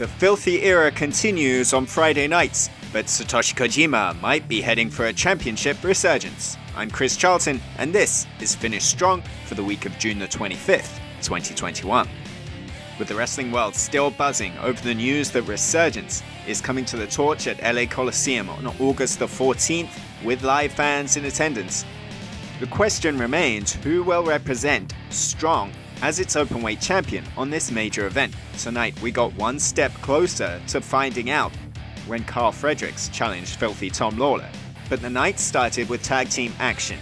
The filthy era continues on Friday nights, but Satoshi Kojima might be heading for a championship resurgence. I'm Chris Charlton, and this is Finish Strong for the week of June the 25th, 2021. With the wrestling world still buzzing over the news that Resurgence is coming to the torch at LA Coliseum on August the 14th with live fans in attendance, the question remains who will represent Strong as its openweight champion on this major event. Tonight we got one step closer to finding out when Karl Fredericks challenged filthy Tom Lawlor. But the night started with tag team action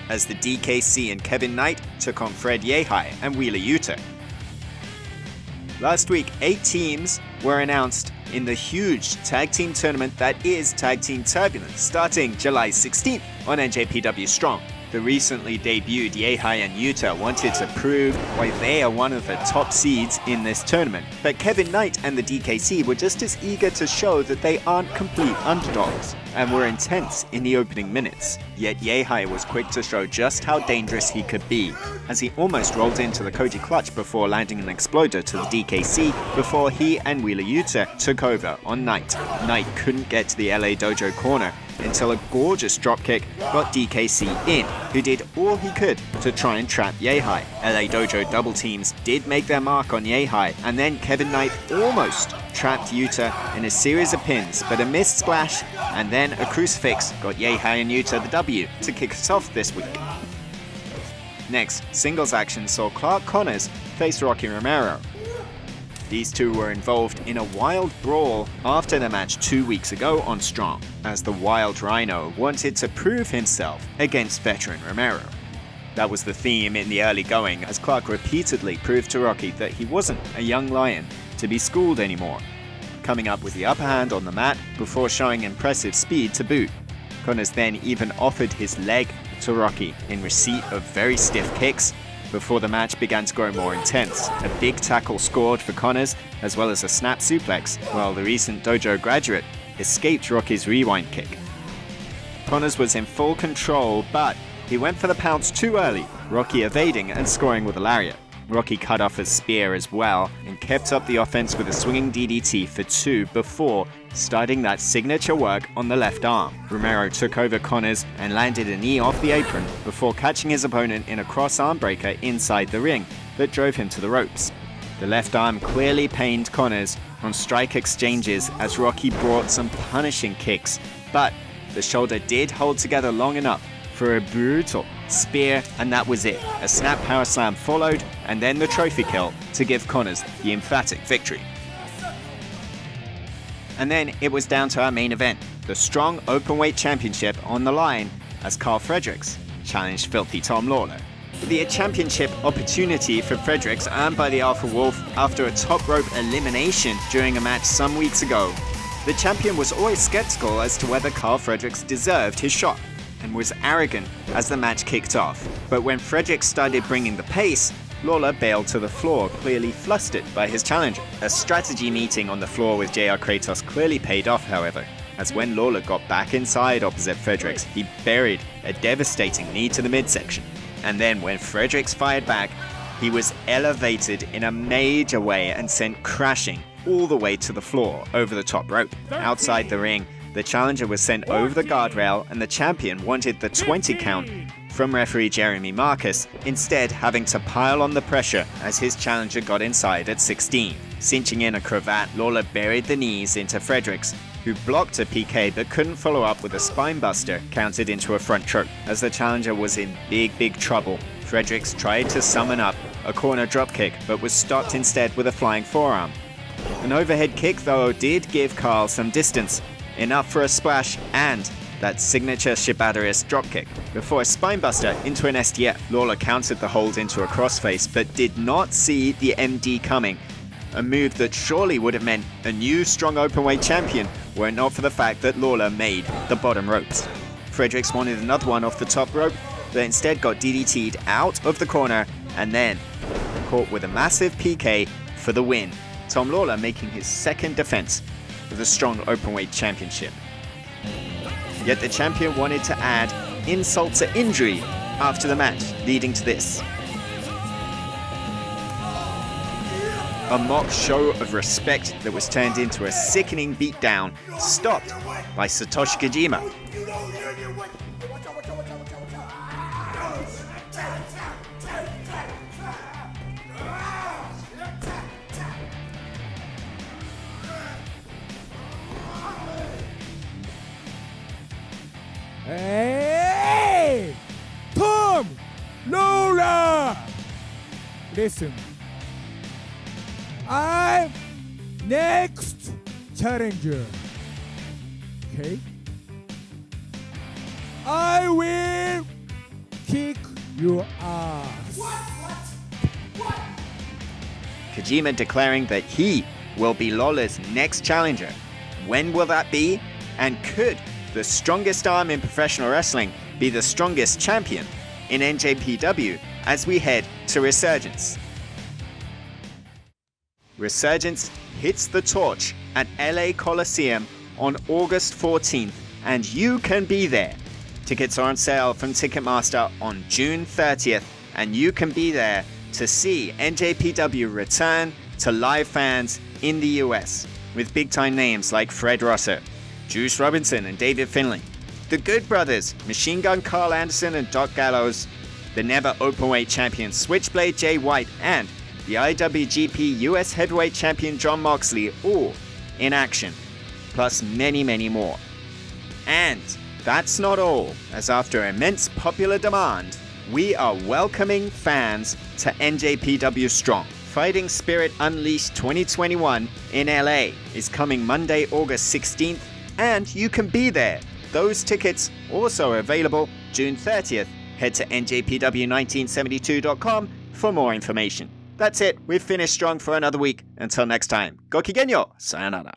as the DKC and Kevin Knight took on Fred Yehai and Wheeler Yuta. Last week, 8 teams were announced in the huge tag team tournament that is Tag Team Turbulence, starting July 16th on njpw Strong. The recently debuted Yehai and Yuta wanted to prove why they are one of the top seeds in this tournament, but Kevin Knight and the DKC were just as eager to show that they aren't complete underdogs, and were intense in the opening minutes. Yet Yehai was quick to show just how dangerous he could be, as he almost rolled into the Koji clutch before landing an exploder to the DKC before he and Wheeler Yuta took over on Knight. Knight couldn't get to the LA Dojo corner until a gorgeous dropkick got DKC in, who did all he could to try and trap Yehai. LA Dojo double teams did make their mark on Yehai, and then Kevin Knight almost trapped Yuta in a series of pins, but a missed splash and then a crucifix got Yehai and Yuta the W to kick us off this week. Next, singles action saw Clark Connors face Rocky Romero. These two were involved in a wild brawl after the match 2 weeks ago on Strong, as the Wild Rhino wanted to prove himself against veteran Romero. That was the theme in the early going, as Clark repeatedly proved to Rocky that he wasn't a young lion to be schooled anymore, coming up with the upper hand on the mat before showing impressive speed to boot. Connors then even offered his leg to Rocky in receipt of very stiff kicks before the match began to grow more intense. A big tackle scored for Connors, as well as a snap suplex, while the recent dojo graduate escaped Rocky's rewind kick. Connors was in full control, but he went for the pounce too early, Rocky evading and scoring with a lariat. Rocky cut off his spear as well and kept up the offense with a swinging DDT for 2 before starting that signature work on the left arm. Romero took over Connors and landed a knee off the apron before catching his opponent in a cross arm breaker inside the ring that drove him to the ropes. The left arm clearly pained Connors on strike exchanges as Rocky brought some punishing kicks, but the shoulder did hold together long enough for a brutal spear, and that was it. A snap power slam followed, and then the trophy kill to give Connors the emphatic victory. And then it was down to our main event, the Strong Openweight Championship on the line as Karl Fredericks challenged filthy Tom Lawlor. The championship opportunity for Fredericks earned by the Alpha Wolf after a top rope elimination during a match some weeks ago. The champion was always skeptical as to whether Karl Fredericks deserved his shot, and was arrogant as the match kicked off. But when Fredericks started bringing the pace, Lawlor bailed to the floor, clearly flustered by his challenger. A strategy meeting on the floor with JR Kratos clearly paid off, however, as when Lawlor got back inside opposite Fredericks, he buried a devastating knee to the midsection. And then when Fredericks fired back, he was elevated in a major way and sent crashing all the way to the floor over the top rope. Outside the ring, the challenger was sent over the guardrail and the champion wanted the 20 count from referee Jeremy Marcus, instead having to pile on the pressure as his challenger got inside at 16. Cinching in a cravat, Lawlor buried the knees into Fredericks, who blocked a PK but couldn't follow up with a spinebuster counted into a front choke. As the challenger was in big trouble, Fredericks tried to summon up a corner dropkick but was stopped instead with a flying forearm. An overhead kick though did give Karl some distance, enough for a splash and that signature Shibata-esque dropkick, before a spinebuster into an STF. Lawlor countered the hold into a crossface but did not see the MD coming, a move that surely would have meant a new Strong Openweight champion were it not for the fact that Lawlor made the bottom ropes. Fredericks wanted another one off the top rope, but instead got DDT'd out of the corner and then caught with a massive PK for the win. Tom Lawlor making his second defense of the Strong Openweight Championship. Yet the champion wanted to add insult to injury after the match, leading to this. A mock show of respect that was turned into a sickening beatdown, stopped by Satoshi Kojima. Hey! Tom! Lawlor! Listen. I'm next challenger. Okay? I will kick your ass. What? Kojima declaring that he will be Lawlor's next challenger. When will that be? And could the strongest arm in professional wrestling be the strongest champion in NJPW as we head to Resurgence? Resurgence hits the torch at LA Coliseum on August 14th, and you can be there. Tickets are on sale from Ticketmaster on June 30th, and you can be there to see NJPW return to live fans in the US, with big-time names like Fred Rosser, Juice Robinson and David Finlay, the Good Brothers, Machine Gun Karl Anderson and Doc Gallows, the never openweight champion Switchblade Jay White, and the IWGP US Heavyweight Champion Jon Moxley, all in action, plus many, many more. And that's not all, as after immense popular demand, we are welcoming fans to NJPW Strong. Fighting Spirit Unleashed 2021 in LA is coming Monday, August 16th, and you can be there. Those tickets also available June 30th. Head to njpw1972.com for more information. That's it, we've finished strong for another week. Until next time, Gokigenyo, sayonara.